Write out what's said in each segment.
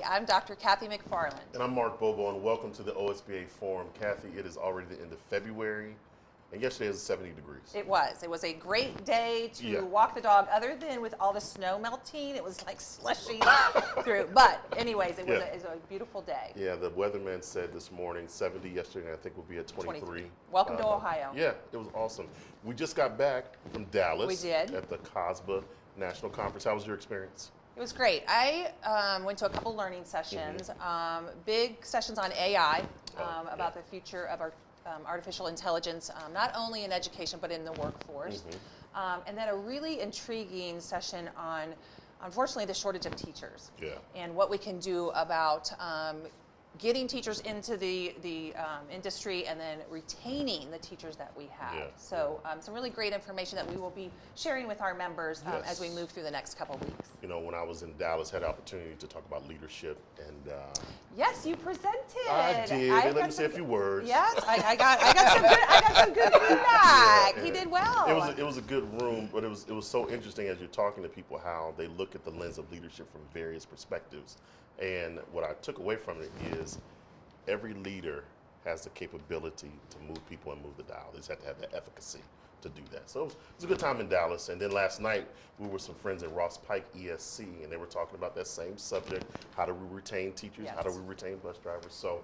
I'm Dr. Kathy McFarland. And I'm Mark Bobo, and welcome to the OSBA Forum. Kathy, it is already the end of February, and yesterday was 70 degrees. It was a great day to walk the dog, other than with all the snow melting. It was like slushing through. But anyways, it was a beautiful day. Yeah, the weatherman said this morning 70 yesterday, and I think we'll be at 23. Welcome to Ohio. Yeah, it was awesome. We just got back from Dallas. We did. At the OSBA National Conference. How was your experience? It was great. I went to a couple learning sessions, big sessions on AI, about the future of our artificial intelligence, not only in education but in the workforce. And then a really intriguing session on, unfortunately, the shortage of teachers and what we can do about getting teachers into the industry and then retaining the teachers that we have. So some really great information that we will be sharing with our members as we move through the next couple weeks. You know, when I was in Dallas, had the opportunity to talk about leadership, and yes, you presented. I did. They let me say a few words. Yes, I got some good feedback. He did well. It was a good room, but it was so interesting as you're talking to people how they look at the lens of leadership from various perspectives. And what I took away from it is every leader has the capability to move people and move the dial. They just have to have the efficacy to do that. So it was a good time in Dallas. And then last night, we were some friends at Ross Pike ESC, and they were talking about that same subject. How do we retain teachers? How do we retain bus drivers? So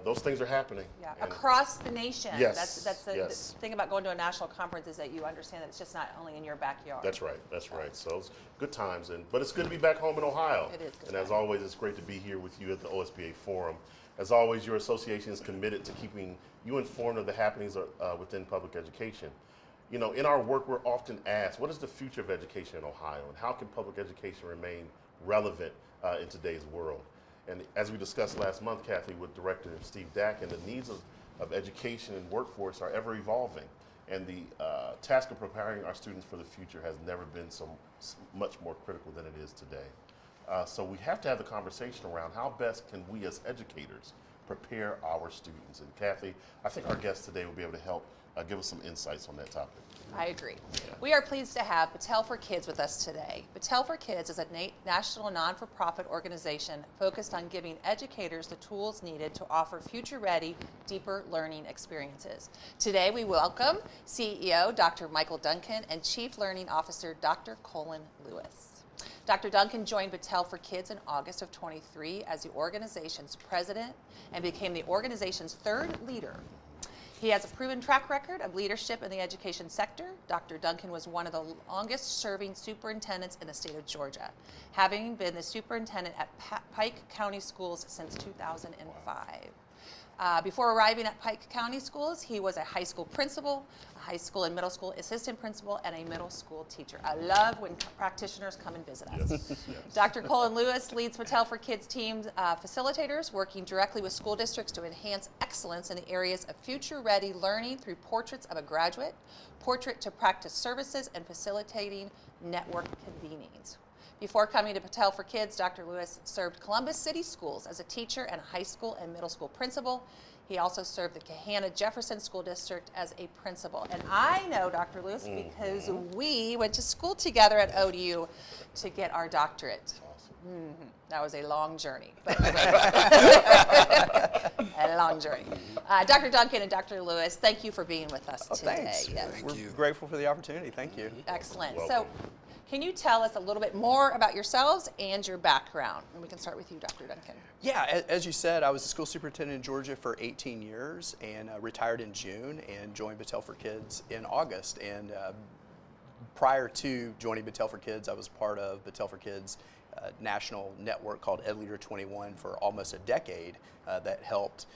those things are happening. Yeah, across the nation. Yes. That's the thing about going to a national conference, is that you understand that it's just not only in your backyard. That's right. That's right. So it's good times, but it's good to be back home in Ohio. It is good. And as always, it's great to be here with you at the OSBA Forum. As always, your association is committed to keeping you informed of the happenings within public education. You know, in our work, we're often asked, what is the future of education in Ohio, and how can public education remain relevant in today's world? And as we discussed last month, Kathy, with Director Steve Dack, and the needs of education and workforce are ever evolving. And the task of preparing our students for the future has never been so much more critical than it is today. So we have to have the conversation around how best can we as educators prepare our students. And Kathy, I think our guest today will be able to help give us some insights on that topic. I agree. We are pleased to have Battelle for Kids with us today. Battelle for Kids is a national non-for-profit organization focused on giving educators the tools needed to offer future-ready, deeper learning experiences. Today we welcome CEO Dr. Michael Duncan and Chief Learning Officer Dr. Colin Lewis. Dr. Duncan joined Battelle for Kids in August of 23 as the organization's president and became the organization's third leader. He has a proven track record of leadership in the education sector. Dr. Duncan was one of the longest-serving superintendents in the state of Georgia, having been the superintendent at Pike County Schools since 2005. Before arriving at Pike County Schools, he was a high school principal, a high school and middle school assistant principal, and a middle school teacher. I love when practitioners come and visit us. Yes. Dr. Colin Lewis leads Battelle for Kids team facilitators, working directly with school districts to enhance excellence in the areas of future-ready learning through portraits of a graduate, portrait to practice services, and facilitating network convenings. Before coming to Battelle for Kids, Dr. Lewis served Columbus City Schools as a teacher and high school and middle school principal. He also served the Gahanna Jefferson School District as a principal. And I know Dr. Lewis because we went to school together at ODU to get our doctorate. That was a long journey. But a long journey. Dr. Duncan and Dr. Lewis, thank you for being with us today. Thanks. Yes. We're grateful for the opportunity. Thank you. Excellent. Welcome. So, can you tell us a little bit more about yourselves and your background? And we can start with you, Dr. Duncan. Yeah, as you said, I was a school superintendent in Georgia for 18 years and retired in June and joined Battelle for Kids in August. And prior to joining Battelle for Kids, I was part of Battelle for Kids national network called EdLeader 21 for almost a decade that helped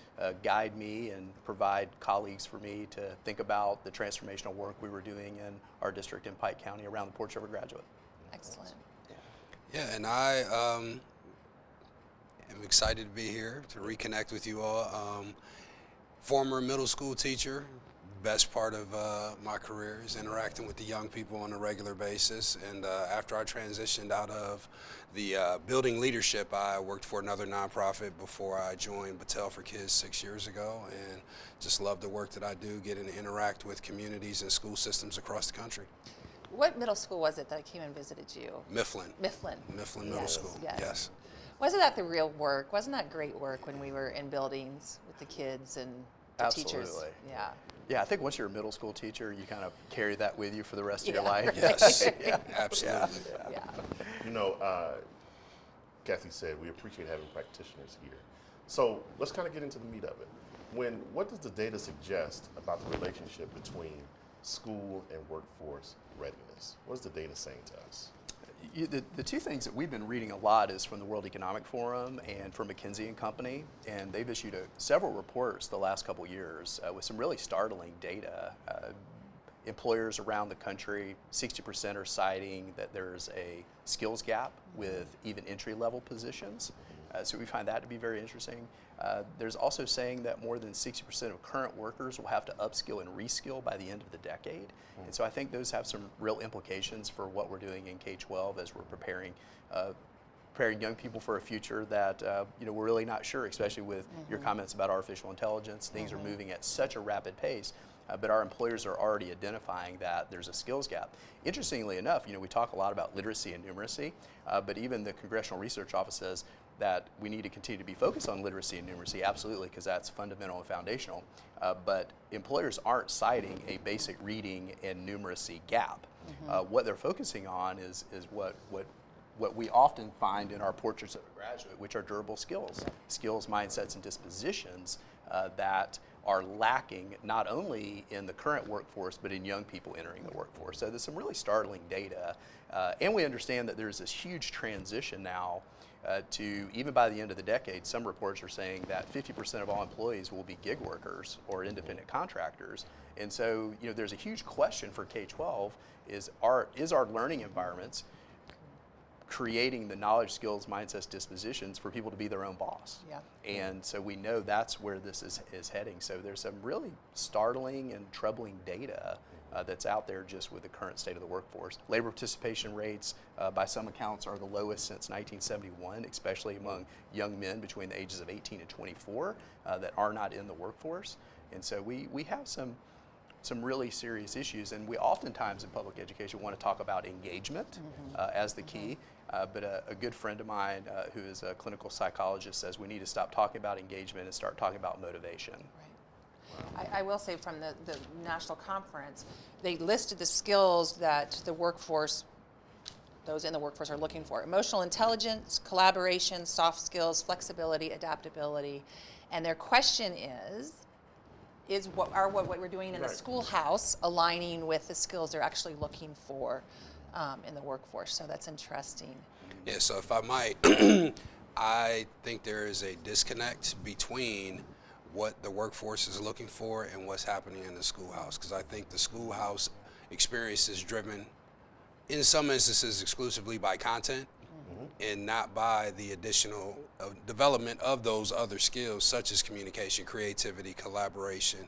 guide me and provide colleagues for me to think about the transformational work we were doing in our district in Pike County around the porch of a graduate. Excellent. Yeah, and I am excited to be here to reconnect with you all. Former middle school teacher. Best part of my career is interacting with the young people on a regular basis. And after I transitioned out of the building leadership, I worked for another nonprofit before I joined Battelle for Kids 6 years ago, and just love the work that I do, getting to interact with communities and school systems across the country. What middle school was it that I came and visited you? Mifflin. Mifflin. Mifflin Middle School, yes. Wasn't that the real work? Wasn't that great work when we were in buildings with the kids and the teachers? Absolutely. Yeah. Yeah, I think once you're a middle school teacher, you kind of carry that with you for the rest of your Yeah, life. right. Yes, Yeah. absolutely. Yeah. You know, Kathy said we appreciate having practitioners here. So let's kind of get into the meat of it. What does the data suggest about the relationship between school and workforce readiness? What is the data saying to us? The two things that we've been reading a lot is from the World Economic Forum and from McKinsey and Company, and they've issued several reports the last couple years with some really startling data. Employers around the country, 60% are citing that there's a skills gap with even entry-level positions. So we find that to be very interesting. There's also saying that more than 60% of current workers will have to upskill and reskill by the end of the decade. And so I think those have some real implications for what we're doing in K-12 as we're preparing young people for a future that we're really not sure, especially with your comments about artificial intelligence. Things are moving at such a rapid pace. But our employers are already identifying that there's a skills gap. Interestingly enough, we talk a lot about literacy and numeracy, but even the Congressional Research Office says that we need to continue to be focused on literacy and numeracy, absolutely, because that's fundamental and foundational. But employers aren't citing a basic reading and numeracy gap. What they're focusing on is what we often find in our portraits of a graduate, which are durable skills, mindsets, and dispositions that are lacking not only in the current workforce, but in young people entering the workforce. So there's some really startling data. And we understand that there's this huge transition now to, even by the end of the decade, some reports are saying that 50% of all employees will be gig workers or independent contractors. And so, there's a huge question for K-12 is our learning environments creating the knowledge, skills, mindsets, dispositions for people to be their own boss. Yeah. And so we know that's where this is heading. So there's some really startling and troubling data that's out there just with the current state of the workforce. Labor participation rates, by some accounts, are the lowest since 1971, especially among young men between the ages of 18 and 24 that are not in the workforce. And so we have some really serious issues, and we oftentimes in public education want to talk about engagement as the key. But a good friend of mine who is a clinical psychologist says we need to stop talking about engagement and start talking about motivation. Right. I will say from the national conference, they listed the skills that the workforce, those in the workforce, are looking for: emotional intelligence, collaboration, soft skills, flexibility, adaptability. And their question is what we're doing in the schoolhouse aligning with the skills they're actually looking for in the workforce? So that's interesting. Yeah, so if I might, I think there is a disconnect between what the workforce is looking for and what's happening in the schoolhouse, because I think the schoolhouse experience is driven, in some instances, exclusively by content and not by the additional development of those other skills, such as communication, creativity, collaboration,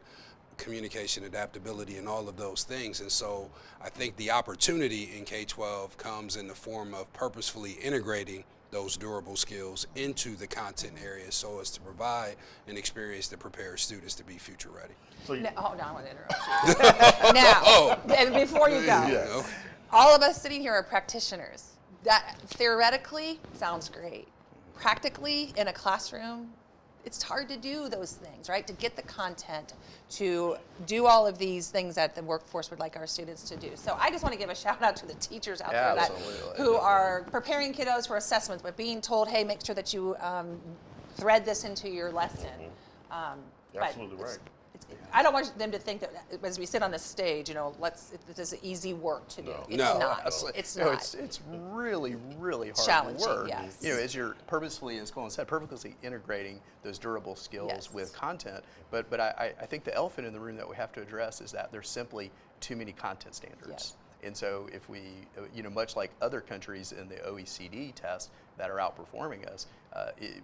communication, adaptability, and all of those things. And so I think the opportunity in K-12 comes in the form of purposefully integrating those durable skills into the content area so as to provide an experience that prepares students to be future ready. So Now, hold on, I want to interrupt you. Now, and before you go, all of us sitting here are practitioners. That theoretically sounds great. Practically, in a classroom, it's hard to do those things, right? To get the content, to do all of these things that the workforce would like our students to do. So I just want to give a shout out to the teachers out there who are preparing kiddos for assessments, but being told, hey, make sure that you thread this into your lesson. Absolutely right. I don't want them to think that as we sit on this stage, this is easy work to do. It's No. not. It's not. It's really, really hard Challenging, work. yes. As you're purposefully, as Colin said, purposely integrating those durable skills with content. But I think the elephant in the room that we have to address is that there's simply too many content standards. Yes. And so if we, much like other countries in the OECD test that are outperforming us,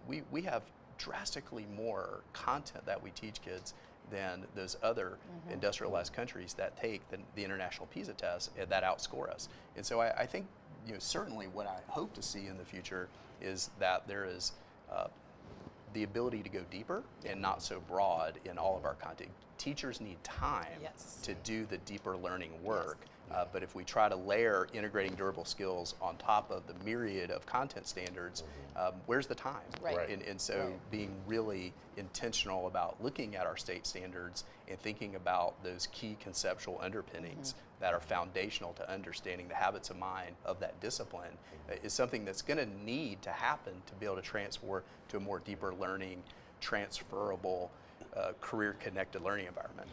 we have drastically more content that we teach kids than those other industrialized countries that take the international PISA test that outscore us. And so I think, certainly what I hope to see in the future is that there is the ability to go deeper and not so broad in all of our content. Teachers need time to do the deeper learning work But if we try to layer integrating durable skills on top of the myriad of content standards, where's the time? Right. And so being really intentional about looking at our state standards and thinking about those key conceptual underpinnings that are foundational to understanding the habits of mind of that discipline is something that's going to need to happen to be able to transfer to a more deeper learning, transferable, career-connected learning environment.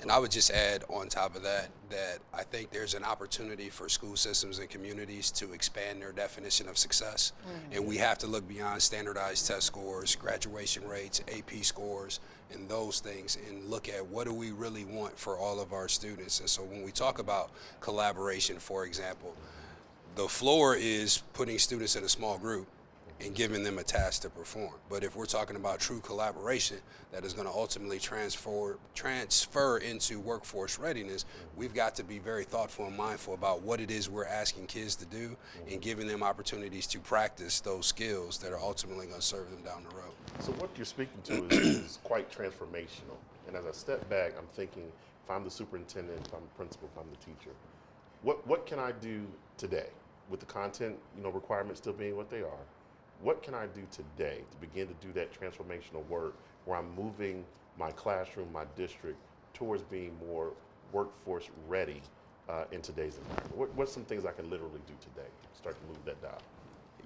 And I would just add on top of that, that I think there's an opportunity for school systems and communities to expand their definition of success. And we have to look beyond standardized test scores, graduation rates, AP scores, and those things, and look at what do we really want for all of our students. And so when we talk about collaboration, for example, the floor is putting students in a small group and giving them a task to perform. But if we're talking about true collaboration that is going to ultimately transfer into workforce readiness, we've got to be very thoughtful and mindful about what it is we're asking kids to do and giving them opportunities to practice those skills that are ultimately going to serve them down the road. So what you're speaking to is quite transformational. And as I step back, I'm thinking, if I'm the superintendent, if I'm the principal, if I'm the teacher, what can I do today with the content, requirements still being what they are? What can I do today to begin to do that transformational work where I'm moving my classroom, my district, towards being more workforce ready in today's environment? What's some things I can literally do today to start to move that dial?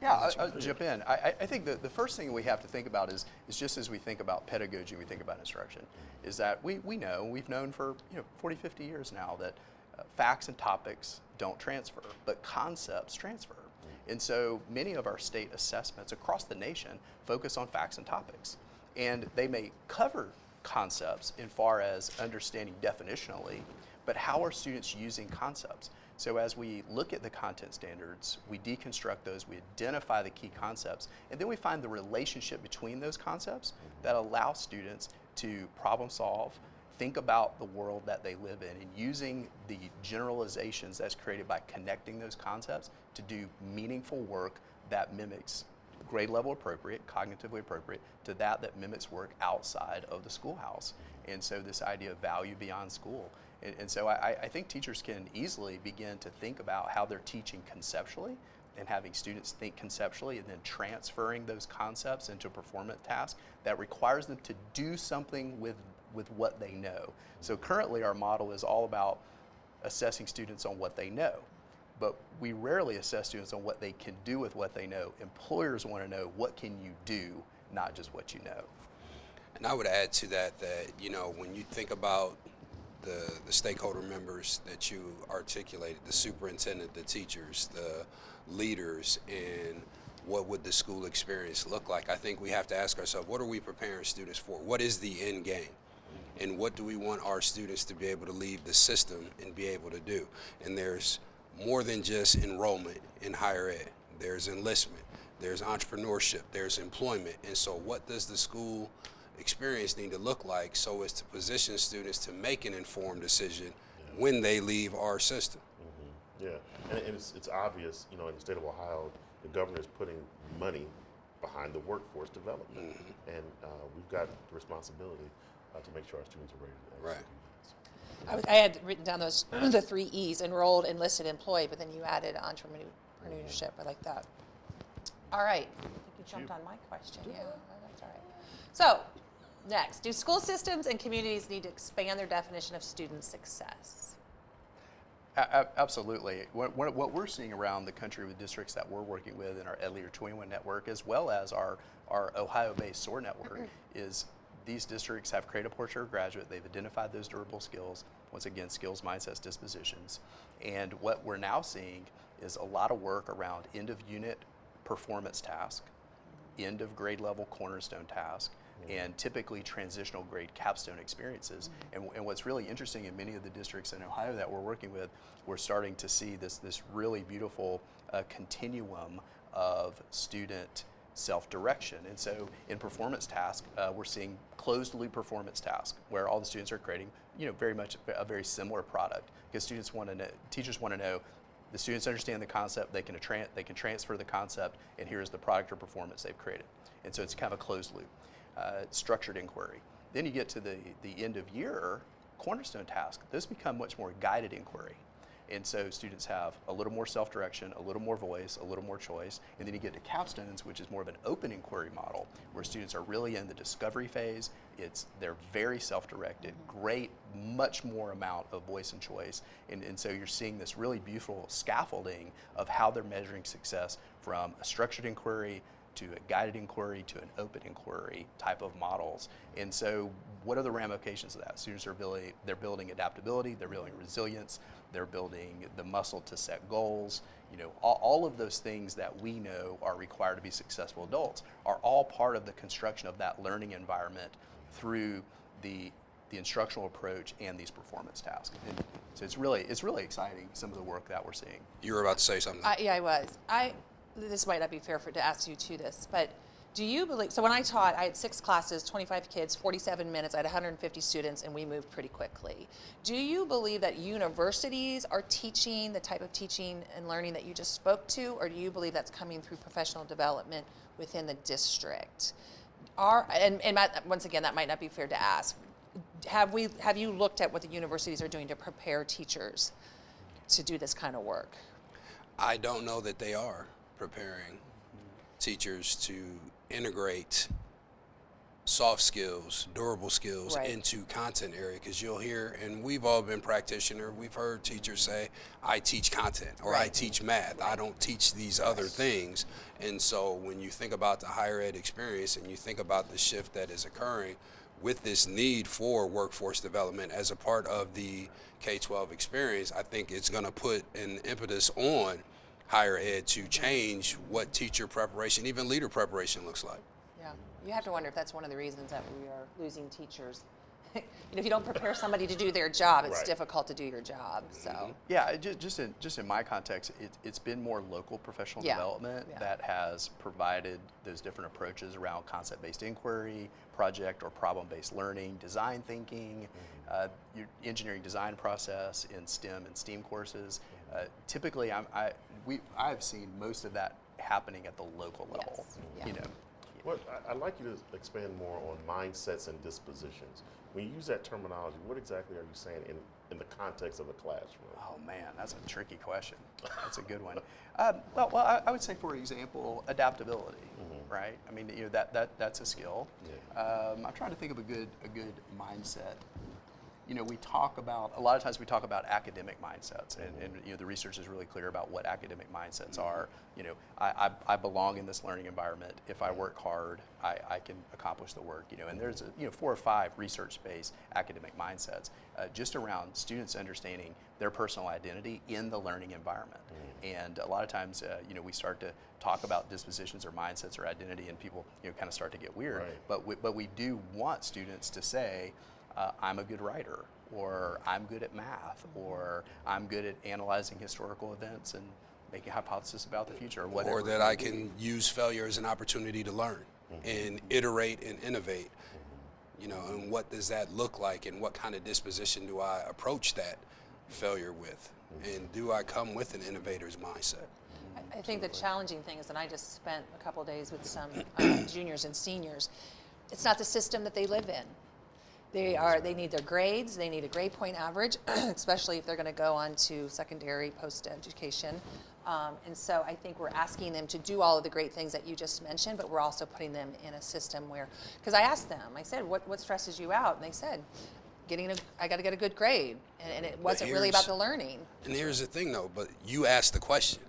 Yeah, I'll jump in. I think the first thing we have to think about is just as we think about pedagogy, we think about instruction, is that we've known for 40, 50 years now that facts and topics don't transfer, but concepts transfer. And so many of our state assessments across the nation focus on facts and topics. And they may cover concepts in far as understanding definitionally, but how are students using concepts? So as we look at the content standards, we deconstruct those, we identify the key concepts, and then we find the relationship between those concepts that allow students to problem solve, think about the world that they live in, and using the generalizations that's created by connecting those concepts to do meaningful work that mimics grade level appropriate, cognitively appropriate, to that mimics work outside of the schoolhouse. And so this idea of value beyond school. And so I think teachers can easily begin to think about how they're teaching conceptually and having students think conceptually and then transferring those concepts into a performance task that requires them to do something with what they know. So currently our model is all about assessing students on what they know, but we rarely assess students on what they can do with what they know. Employers want to know, what can you do, not just what you know. And I would add to that when you think about the stakeholder members that you articulated, the superintendent, the teachers, the leaders, and what would the school experience look like, I think we have to ask ourselves, what are we preparing students for? What is the end game? And what do we want our students to be able to leave the system and be able to do? And there's more than just enrollment in higher ed. There's enlistment, there's entrepreneurship, there's employment. And so what does the school experience need to look like so as to position students to make an informed decision when they leave our system? Yeah, and it's obvious, in the state of Ohio, the governor is putting money behind the workforce development. And we've got the responsibility to make sure our students are ready to actually do this. I had written down those the 3 E's: enrolled, enlisted, employed, but then you added entrepreneurship. I like that. All right. I think you jumped on my question. Yeah, that's all right. So, next, do school systems and communities need to expand their definition of student success? Absolutely. What we're seeing around the country with districts that we're working with in our Ed Leader 21 network, as well as our Ohio-based SOAR network, is these districts have created a portrait of graduate. They've identified those durable skills. Once again, skills, mindsets, dispositions. And what we're now seeing is a lot of work around end-of-unit performance task, end-of-grade level cornerstone task, and typically transitional grade capstone experiences. And what's really interesting in many of the districts in Ohio that we're working with, we're starting to see this really beautiful continuum of student self-direction. And so in performance task, we're seeing closed loop performance task where all the students are creating, very much a very similar product, because teachers want to know the students understand the concept, they can transfer the concept, and here's the product or performance they've created. And so it's kind of a closed loop. Structured inquiry. Then you get to the end of year cornerstone task. Those become much more guided inquiry. And so students have a little more self-direction, a little more voice, a little more choice. And then you get to capstones, which is more of an open inquiry model, where students are really in the discovery phase. They're very self-directed, great, much more amount of voice and choice. And so you're seeing this really beautiful scaffolding of how they're measuring success from a structured inquiry to a guided inquiry to an open inquiry type of models. And so what are the ramifications of that? Students they're building adaptability, they're building resilience, they're building the muscle to set goals. You know, all of those things that we know are required to be successful adults are all part of the construction of that learning environment through the instructional approach and these performance tasks. And so it's really exciting, some of the work that we're seeing. You were about to say something. Yeah, I was. This might not be fair to ask you to this, but do you believe, so when I taught, I had 6 classes, 25 kids, 47 minutes, I had 150 students, and we moved pretty quickly. Do you believe that universities are teaching the type of teaching and learning that you just spoke to, or do you believe that's coming through professional development within the district? Once again, that might not be fair to ask. Have you looked at what the universities are doing to prepare teachers to do this kind of work? I don't know that they are preparing teachers to integrate soft skills, durable skills into content area, because you'll hear, and we've all been practitioners, we've heard teachers say, I teach content or I teach math, I don't teach these other things. And so when you think about the higher ed experience and you think about the shift that is occurring with this need for workforce development as a part of the K-12 experience, I think it's going to put an impetus on higher ed to change what teacher preparation, even leader preparation looks like. Yeah, you have to wonder if that's one of the reasons that we are losing teachers. You know, if you don't prepare somebody to do their job, it's difficult to do your job. So yeah, just in my context, it's been more local professional development that has provided those different approaches around concept-based inquiry, project or problem-based learning, design thinking, your engineering design process in STEM and STEAM courses. Typically, I've seen most of that happening at the local level. You know. Well, I'd like you to expand more on mindsets and dispositions. When you use that terminology, what exactly are you saying in the context of a classroom? Oh man, that's a tricky question. That's a good one. Well, I would say, for example, adaptability, right? I mean, you know, that's a skill. I'm trying to think of a good mindset. You know, a lot of times we talk about academic mindsets, and you know, the research is really clear about what academic mindsets are. You know, I belong in this learning environment. If I work hard, I can accomplish the work. You know, and there's 4 or 5 research-based academic mindsets just around students understanding their personal identity in the learning environment. And a lot of times, you know, we start to talk about dispositions or mindsets or identity, and people, you know, kind of start to get weird. But we do want students to say, I'm a good writer, or I'm good at math, or I'm good at analyzing historical events and making hypotheses about the future, or whatever. Or that I can use failure as an opportunity to learn and iterate and innovate. You know, and what does that look like, and what kind of disposition do I approach that failure with? And do I come with an innovator's mindset? I think the challenging thing is, and I just spent a couple of days with some juniors and seniors, it's not the system that they live in. They need their grades, they need a grade point average, especially if they're going to go on to secondary post-education. And so I think we're asking them to do all of the great things that you just mentioned, but we're also putting them in a system where, because I asked them, I said, what stresses you out? And they said, I got to get a good grade. And it wasn't really about the learning. And here's the thing though, but you asked the question.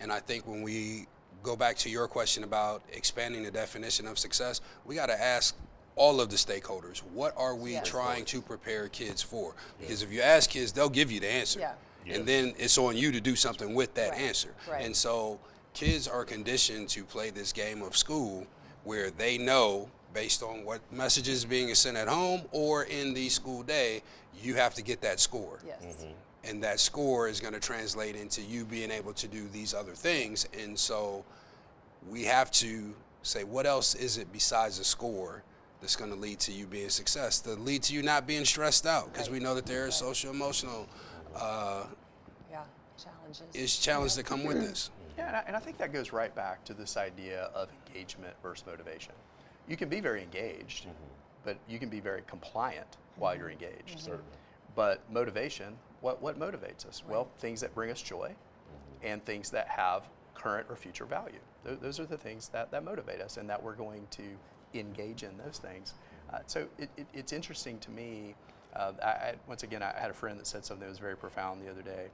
And I think when we go back to your question about expanding the definition of success, we got to ask all of the stakeholders, what are we trying to prepare kids for? Because if you ask kids, they'll give you the answer. And then it's on you to do something with that answer. And so kids are conditioned to play this game of school where they know, based on what message is being sent at home or in the school day, you have to get that score. And that score is going to translate into you being able to do these other things. And so we have to say, what else is it besides a score that's going to lead to you being a success, to lead to you not being stressed out, because we know that there are social emotional challenges that come with this. Yeah, and I think that goes right back to this idea of engagement versus motivation. You can be very engaged, but you can be very compliant while you're engaged. But motivation, What motivates us? Well, things that bring us joy and things that have current or future value. Those are the things that motivate us, and that we're going to engage in those things. So it's interesting to me. Once again, I had a friend that said something that was very profound the other day,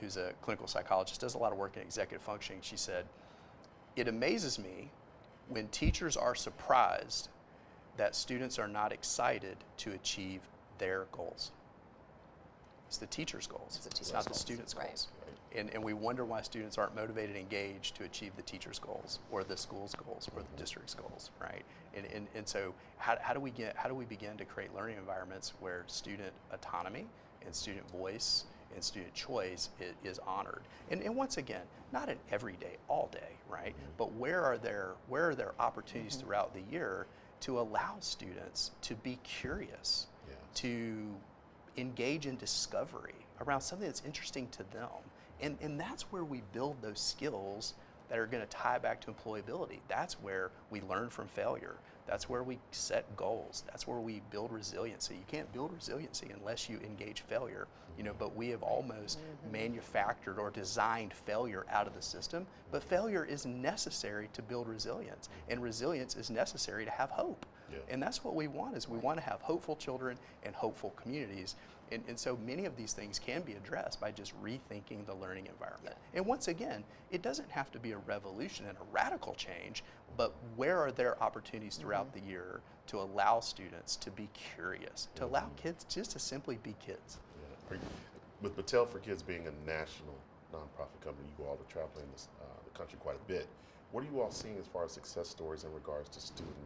who's a clinical psychologist, does a lot of work in executive functioning. She said, "It amazes me when teachers are surprised that students are not excited to achieve their goals." It's the teacher's goals. It's not the student's goals. And we wonder why students aren't motivated and engaged to achieve the teacher's goals or the school's goals or the district's goals, right? And so how do we begin to create learning environments where student autonomy and student voice and student choice is honored? And once again, not an every day, all day, right? But where are there opportunities throughout the year to allow students to be curious, to engage in discovery around something that's interesting to them? And that's where we build those skills that are going to tie back to employability. That's where we learn from failure. That's where we set goals. That's where we build resiliency. You can't build resiliency unless you engage failure, but we have almost manufactured or designed failure out of the system. But failure is necessary to build resilience, and resilience is necessary to have hope. And that's what we want, is we want to have hopeful children and hopeful communities. And so many of these things can be addressed by just rethinking the learning environment. And once again, it doesn't have to be a revolution and a radical change, but where are there opportunities throughout the year to allow students to be curious, to allow kids just to simply be kids? With Battelle for Kids being a national nonprofit company, you all are traveling the country quite a bit. What are you all seeing as far as success stories in regards to student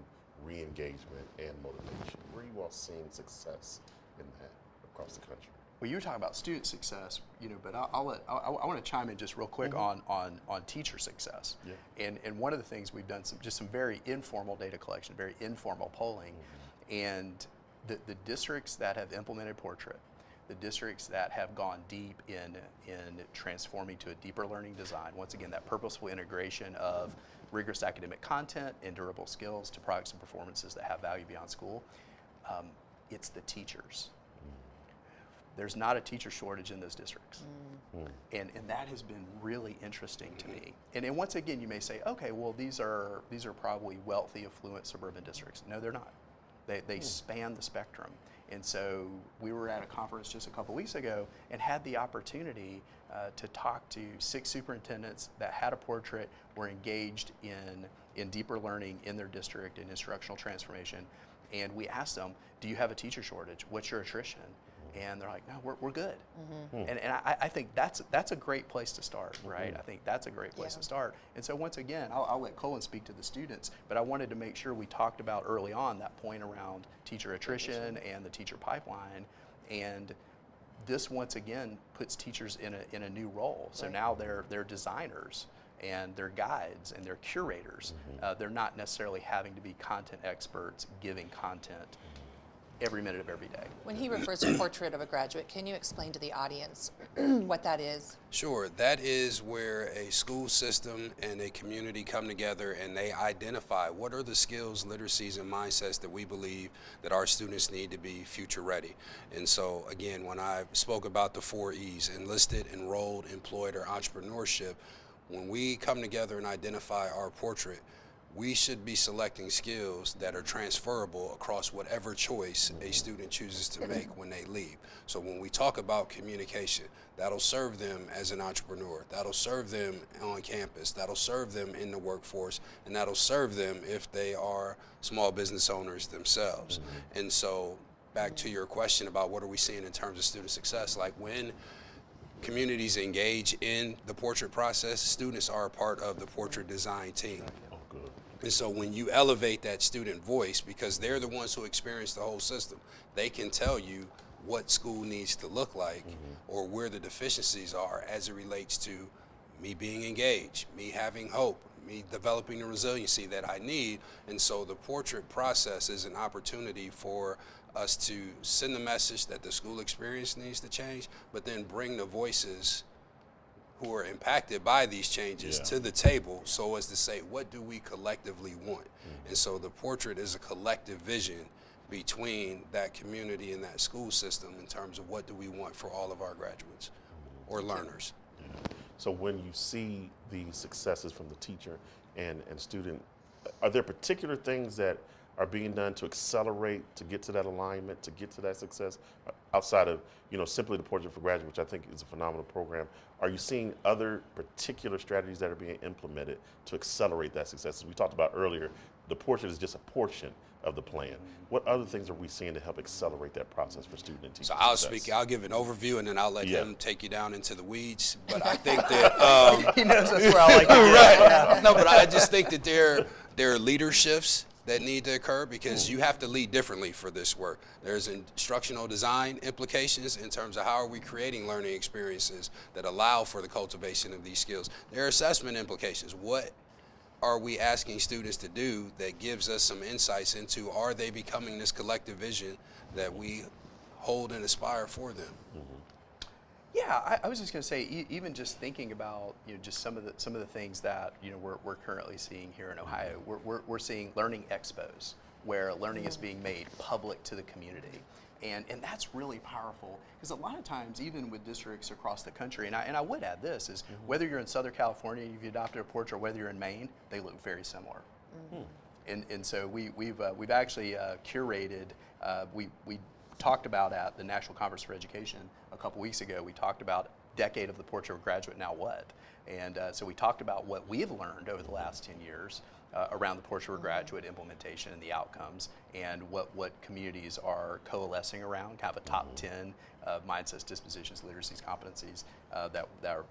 re-engagement and motivation? Where are you all seeing success in that across the country? Well, you were talking about student success, but I want to chime in just real quick on teacher success. And one of the things we've done some very informal data collection, very informal polling, and the districts that have implemented Portrait, the districts that have gone deep in transforming to a deeper learning design, once again, that purposeful integration of rigorous academic content and durable skills to products and performances that have value beyond school, it's the teachers. There's not a teacher shortage in those districts. And that has been really interesting to me. And once again, you may say, okay, well, these are probably wealthy, affluent suburban districts. No, they're not. They span the spectrum. And so we were at a conference just a couple weeks ago and had the opportunity to talk to 6 superintendents that had a portrait, were engaged in deeper learning in their district and instructional transformation. And we asked them, do you have a teacher shortage? What's your attrition? And they're like, no, we're good. And I think that's a great place to start, right? I think that's a great place to start. And so once again, I'll let Colin speak to the students, but I wanted to make sure we talked about early on that point around teacher attrition and the teacher pipeline. And this once again puts teachers in a new role. So now they're designers and they're guides and they're curators. They're not necessarily having to be content experts giving content every minute of every day. When he refers to portrait of a graduate, can you explain to the audience what that is? Sure. That is where a school system and a community come together and they identify what are the skills, literacies, and mindsets that we believe that our students need to be future ready. And so again, when I spoke about the 4 E's, enlisted, enrolled, employed, or entrepreneurship, when we come together and identify our portrait, we should be selecting skills that are transferable across whatever choice a student chooses to make when they leave. So when we talk about communication, that'll serve them as an entrepreneur, that'll serve them on campus, that'll serve them in the workforce, and that'll serve them if they are small business owners themselves. And so back to your question about what are we seeing in terms of student success, like when communities engage in the portrait process, students are a part of the portrait design team. And so when you elevate that student voice, because they're the ones who experience the whole system, they can tell you what school needs to look like or where the deficiencies are as it relates to me being engaged, me having hope, me developing the resiliency that I need. And so the portrait process is an opportunity for us to send the message that the school experience needs to change, but then bring the voices who are impacted by these changes to the table, so as to say, what do we collectively want? And so the portrait is a collective vision between that community and that school system in terms of what do we want for all of our graduates or learners. So when you see the successes from the teacher and student, are there particular things that are being done to accelerate, to get to that alignment, to get to that success, outside of, simply the Portrait for Graduate, which I think is a phenomenal program? Are you seeing other particular strategies that are being implemented to accelerate that success? As we talked about earlier, the portrait is just a portion of the plan. What other things are we seeing to help accelerate that process for student and teacher So I'll success? I'll give an overview, and then I'll let Yeah. him take you down into the weeds. But I think that He knows that's where I like to do it. right. Yeah. No, but I just think that there are leader shifts that need to occur because you have to lead differently for this work. There's instructional design implications in terms of how are we creating learning experiences that allow for the cultivation of these skills. There are assessment implications. What are we asking students to do that gives us some insights into, are they becoming this collective vision that we hold and aspire for them? Yeah, I was just going to say, even just thinking about just some of the things that we're currently seeing here in Ohio. We're seeing learning expos where learning is being made public to the community, and that's really powerful because a lot of times, even with districts across the country, and I would add this is whether you're in Southern California, you've adopted a portrait, or whether you're in Maine, they look very similar. And so we've actually curated we talked about at the National Conference for Education a couple weeks ago. We talked about decade of the Portrait of a Graduate, now what? And so we talked about what we have learned over the last 10 years around the Portrait of a Graduate implementation and the outcomes, and what communities are coalescing around, kind of a top 10 mindsets, dispositions, literacies, competencies that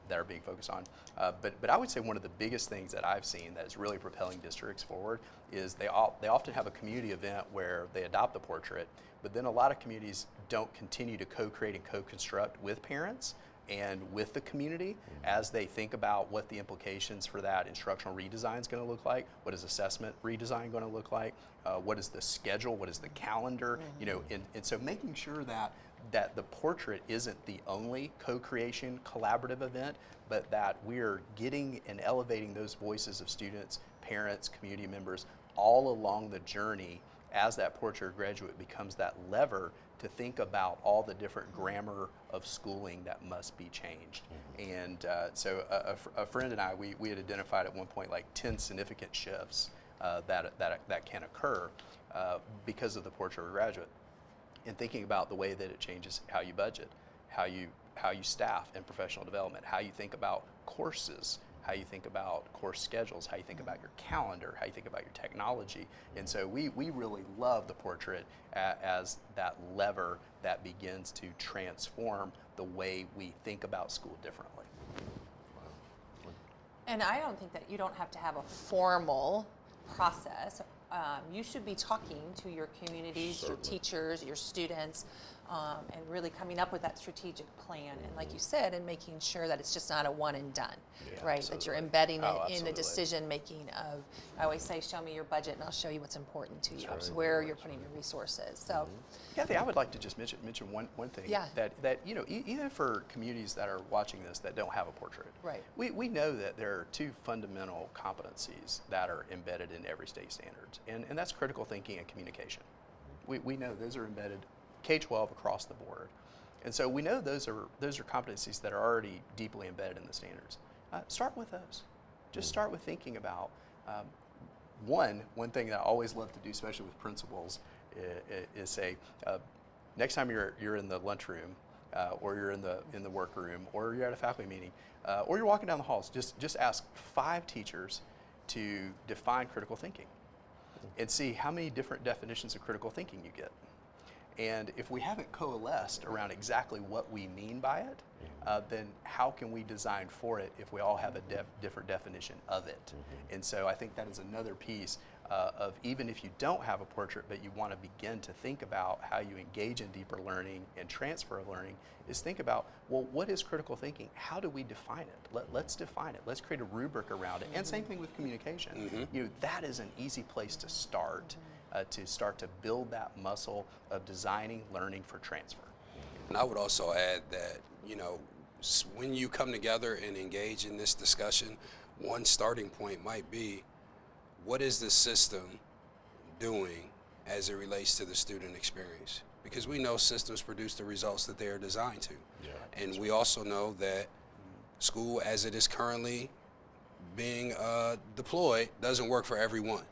are being focused on. But I would say one of the biggest things that I've seen that is really propelling districts forward is they often have a community event where they adopt the portrait, but then a lot of communities don't continue to co-create and co-construct with parents and with the community as they think about what the implications for that instructional redesign is going to look like, what is assessment redesign going to look like, what is the schedule, what is the calendar, and so making sure that the portrait isn't the only co-creation collaborative event, but that we're getting and elevating those voices of students, parents, community members all along the journey as that Portrait of a Graduate becomes that lever to think about all the different grammar of schooling that must be changed. And so a friend and I, we had identified at one point like 10 significant shifts that can occur because of the Portrait of a Graduate. And thinking about the way that it changes how you budget, how you staff in professional development, how you think about courses, how you think about course schedules, how you think about your calendar, how you think about your technology. And so we really love the portrait as that lever that begins to transform the way we think about school differently. And I don't think that you don't have to have a formal process. You should be talking to your communities, your teachers, your students, and really coming up with that strategic plan. And like you said, and making sure that it's just not a one and done, right? That you're embedding it in the decision making of, I always say, show me your budget and I'll show you what's important to you, where you're putting your resources. So, Kathy, I would like to just mention one thing. Yeah. That even for communities that are watching this that don't have a portrait, right. We know that there are two fundamental competencies that are embedded in every state standards, and that's critical thinking and communication. We know those are embedded K-12 across the board, and so we know those are competencies that are already deeply embedded in the standards. Start with those. Just start with thinking about one thing that I always love to do, especially with principals, is say next time you're in the lunchroom, or you're in the workroom, or you're at a faculty meeting, or you're walking down the halls, just ask 5 teachers to define critical thinking, and see how many different definitions of critical thinking you get. And if we haven't coalesced around exactly what we mean by it, then how can we design for it if we all have a different definition of it? And so I think that is another piece of, even if you don't have a portrait, but you want to begin to think about how you engage in deeper learning and transfer of learning, is think about, well, what is critical thinking? How do we define it? Let's define it. Let's create a rubric around it. And same thing with communication. That is an easy place to start to build that muscle of designing learning for transfer. And I would also add that, when you come together and engage in this discussion, one starting point might be, what is the system doing as it relates to the student experience. Because we know systems produce the results that they are designed to. Yeah, and we also know that school as it is currently being deployed doesn't work for everyone.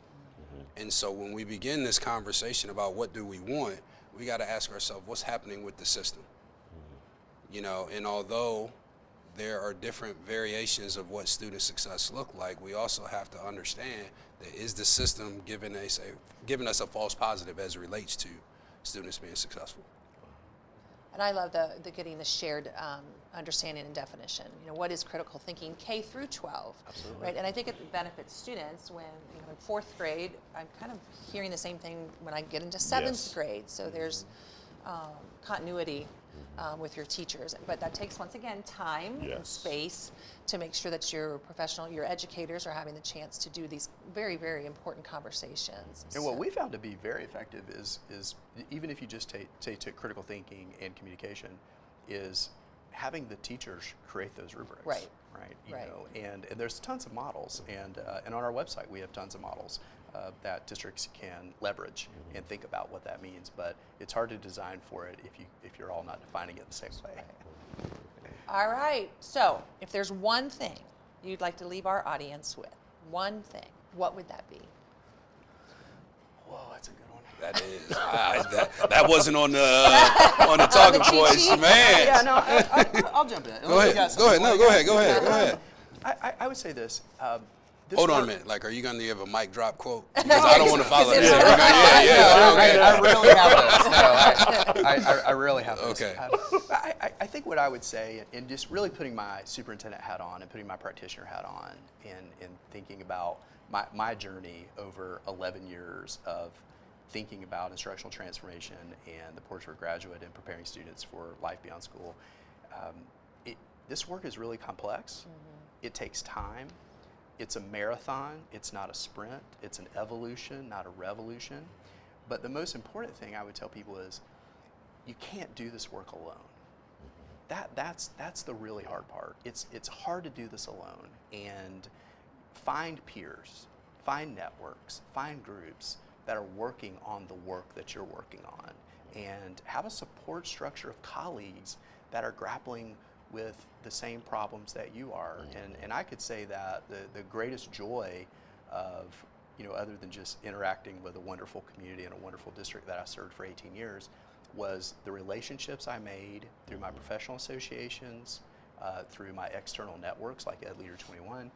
And so when we begin this conversation about what do we want, we got to ask ourselves what's happening with the system. You know, and although there are different variations of what student success look like, we also have to understand that is the system giving us a false positive as it relates to students being successful. And I love the getting the shared understanding and definition. You know, what is critical thinking K through 12? Absolutely. Right, and I think it benefits students when, you know, in 4th grade, I'm kind of hearing the same thing when I get into 7th Yes. grade. So there's continuity with your teachers, but that takes, once again, time and Yes. space to make sure that your educators are having the chance to do these very, very important conversations. And what we found to be very effective is even if you just take critical thinking and communication, is having the teachers create those rubrics. Right. Right. Right. Know, and there's tons of models, and on our website we have tons of models that districts can leverage and think about what that means. But it's hard to design for it if you're all not defining it the same way. All right, so if there's one thing you'd like to leave our audience with, one thing, what would that be? Whoa, that's a good one. That is, that wasn't on the talking cheat points, sheet? man. Yeah, no, I'll jump in. Go ahead. No, go ahead. I would say this. This Hold on a work- minute. Like, are you going to give a mic drop quote? Because I don't want to follow Is this. it- I really have this. No, I really have this. Okay. I think what I would say, and just really putting my superintendent hat on and putting my practitioner hat on, and thinking about my journey over 11 years of thinking about instructional transformation and the Portrait of a Graduate and preparing students for life beyond school. This work is really complex. It takes time. It's a marathon, it's not a sprint, it's an evolution, not a revolution. But the most important thing I would tell people is you can't do this work alone. That's the really hard part. It's hard to do this alone, and find peers, find networks, find groups that are working on the work that you're working on, and have a support structure of colleagues that are grappling with the same problems that you are. And I could say that the greatest joy of, other than just interacting with a wonderful community and a wonderful district that I served for 18 years, was the relationships I made through my professional associations, through my external networks like Ed Leader 21,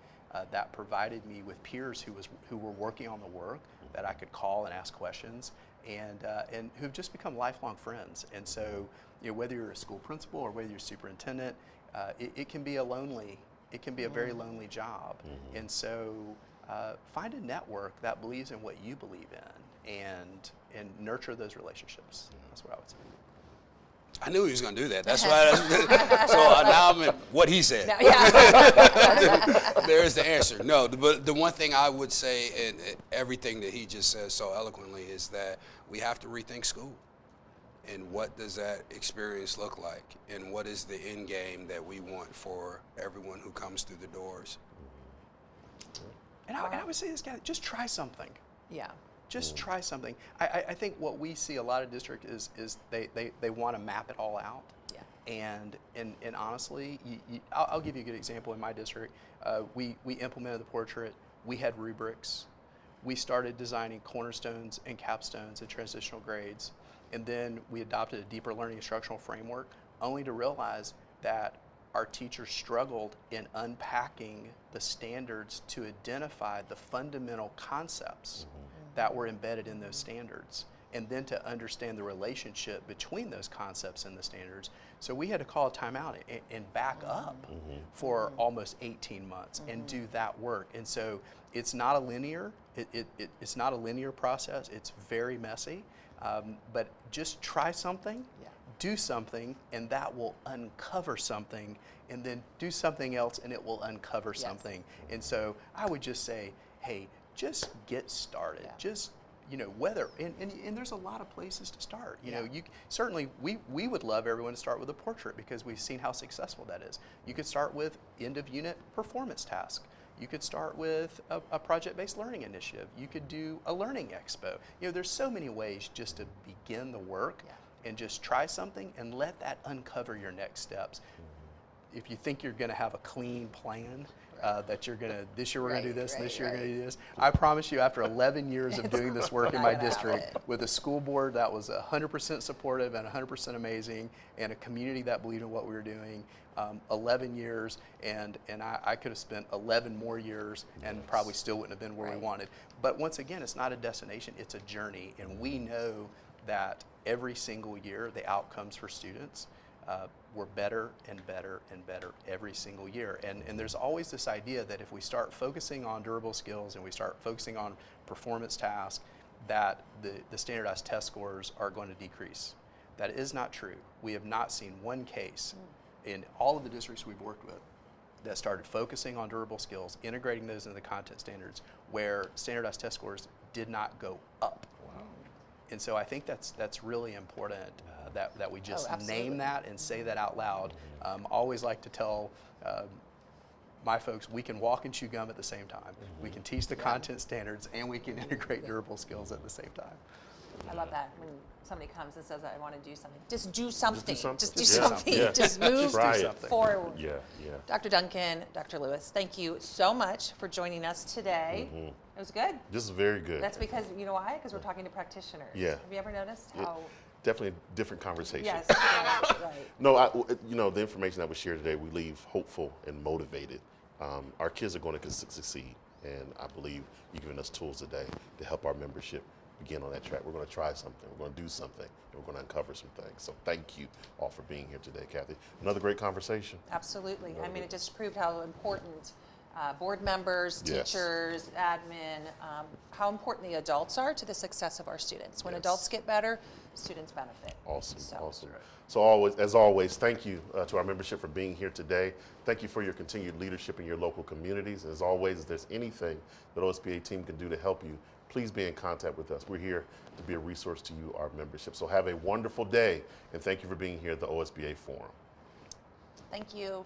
that provided me with peers who were working on the work that I could call and ask questions, and who've just become lifelong friends. And so, whether you're a school principal or whether you're a superintendent, it can be a very lonely job. And so, find a network that believes in what you believe in, and nurture those relationships. That's what I would say. I knew he was going to do that. That's why. So now I'm in what he said. Yeah. There's the answer. No, but the one thing I would say, and everything that he just said so eloquently, is that we have to rethink school. And what does that experience look like? And what is the end game that we want for everyone who comes through the doors? And I would say this, guy, just try something. Yeah. Just try something. I think what we see a lot of districts is they want to map it all out. Yeah. And honestly, I'll give you a good example. In my district, we implemented the portrait. We had rubrics. We started designing cornerstones and capstones and transitional grades. And then we adopted a deeper learning instructional framework, only to realize that our teachers struggled in unpacking the standards to identify the fundamental concepts that were embedded in those standards, and then to understand the relationship between those concepts and the standards. So we had to call a timeout and back up for almost 18 months and do that work. And so it's not a linear, it's not a linear process. It's very messy, but just try something, do something, and that will uncover something, and then do something else and it will uncover something. And so I would just say, hey, just get started. Just, whether, and there's a lot of places to start. You certainly, we would love everyone to start with a portrait because we've seen how successful that is. You could start with end of unit performance task. You could start with a project-based learning initiative. You could do a learning expo. There's so many ways just to begin the work and just try something and let that uncover your next steps. If you think you're going to have a clean plan, that you're going to, this year we're going to do this, this year we're going to do this. I promise you, after 11 years of doing this work in my district with a school board that was 100% supportive and 100% amazing, and a community that believed in what we were doing, 11 years, and I could have spent 11 more years and probably still wouldn't have been where we wanted. But once again, it's not a destination, it's a journey, and we know that every single year the outcomes for students were better and better and better every single year. And there's always this idea that if we start focusing on durable skills and we start focusing on performance tasks, that the standardized test scores are going to decrease. That is not true. We have not seen one case in all of the districts we've worked with that started focusing on durable skills, integrating those into the content standards, where standardized test scores did not go up. Wow. And so I think that's really important that we just name that and say that out loud. Always like to tell my folks, we can walk and chew gum at the same time. We can teach the content standards and we can integrate durable skills at the same time. I love that when somebody comes and says, I want to do something. Just do something. Just do do something. something. Yeah. Just move forward. Yeah. Dr. Duncan, Dr. Lewis, thank you so much for joining us today. It was good. This is very good. That's because, you know why? Because we're talking to practitioners. Yeah. Have you ever noticed how... Definitely a different conversation. Yes, right. No, the information that was shared today, we leave hopeful and motivated. Our kids are going to succeed, and I believe you've given us tools today to help our membership begin on that track. We're going to try something, we're going to do something, and we're going to uncover some things. So thank you all for being here today, Kathy. Another great conversation. Absolutely. I mean, it just proved how important board members, teachers, admin, how important the adults are to the success of our students. When adults get better, students benefit. Awesome. So as always, thank you to our membership for being here today. Thank you for your continued leadership in your local communities. As always, if there's anything that OSBA team can do to help you, please be in contact with us. We're here to be a resource to you, our membership. So have a wonderful day, and thank you for being here at the OSBA Forum. Thank you.